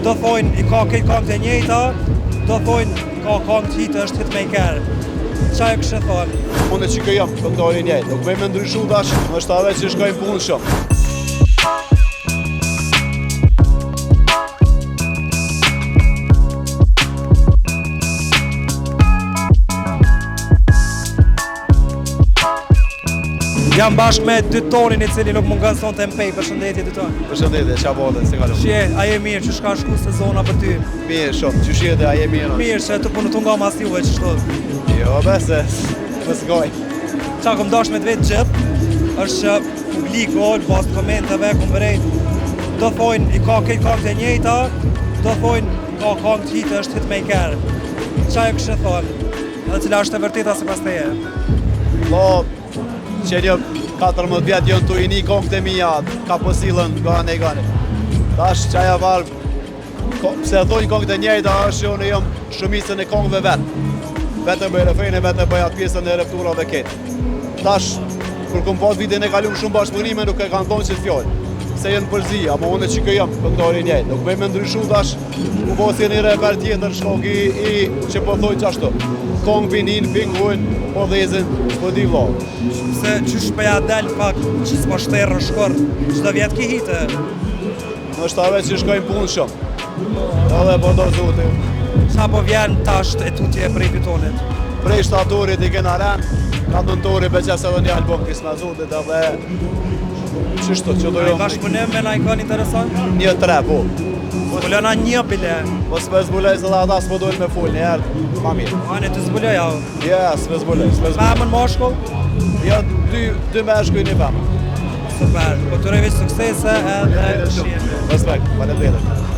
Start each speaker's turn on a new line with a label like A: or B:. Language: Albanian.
A: do thojnë I ka këtë këngë të njëjta, do thojnë ka këngë të hitë është hitmaker. Qa e kështë thonë?
B: Unë që këjëm, këngëtari njëjtë, nuk me ndryshu dash, është ave që shkojnë punë shumë.
A: Jam bashkë me dytonin I cili nuk mungon sonte mpej, përshëndetje dyton.
B: Përshëndetje, qa bote, se kalon.
A: Shje, a je mirë që shka shku sezona për ty?
B: Mirë, shumë, që shje dhe a je mirë.
A: Mirë që të punë të nga mas juve që shtot.
B: Jo, bese, më s'goj.
A: Qa kom dash me të vetë gjithë, është që publiku, në pas komenteve, kom vërejt, do thojnë I ka këtë këngë të njëjta, do thojnë ka këngë të hitë është hitmaker. Qa e kështë thonë? Dhe cila është e vërteta se pas teje?
B: Që një 14 vjetë jënë të ini kongët e mija, ka posilën gane e gane. Tash qaja varë, pse thonjë kongët e njejta, është që unë jëmë shumicën e kongëve vetë. Vetë e bëjë refrejnë, vetë e bëjë atë pjesën e reftura dhe ketë. Tash, kur këm pas vitin e kalumë shumë bashkëpunime, nuk e kanë thonë që të fjallë. Se jenë përzi, ama unë që këjëm, këngëtari njejtë. Nuk me ndryshu tash, u posi një reper tjetër shkoki I që po thoi qashtu. Kongë vinin, pingujnë, po dhezin, po di vlo.
A: Se që shpeja del pak që s'po shterë shkor, qdo vjetë ki hitë?
B: Në shtave që shkojnë punë shumë. Edhe po do zote.
A: Qa po vjen tasht e tutje prej pytonit?
B: Prej shtatorit I kena renë, ka nëntori beqes edhe një album kisë me zotit edhe qështu që do
A: A I bashkëpunim me na I kanë interesant?
B: Një tre, po.
A: Zbulona një bile.
B: Po s'me zbulej se dhe ata s'po dojnë me full njerë, ma mirë.
A: Ane të zbuloj au?
B: Ja, s'me zbulej.
A: Femën moshkull?
B: Ja, dy meshkuj një femën.
A: Super, po të rejveç suksese edhe shjeme.
B: Respekt, faleminderit.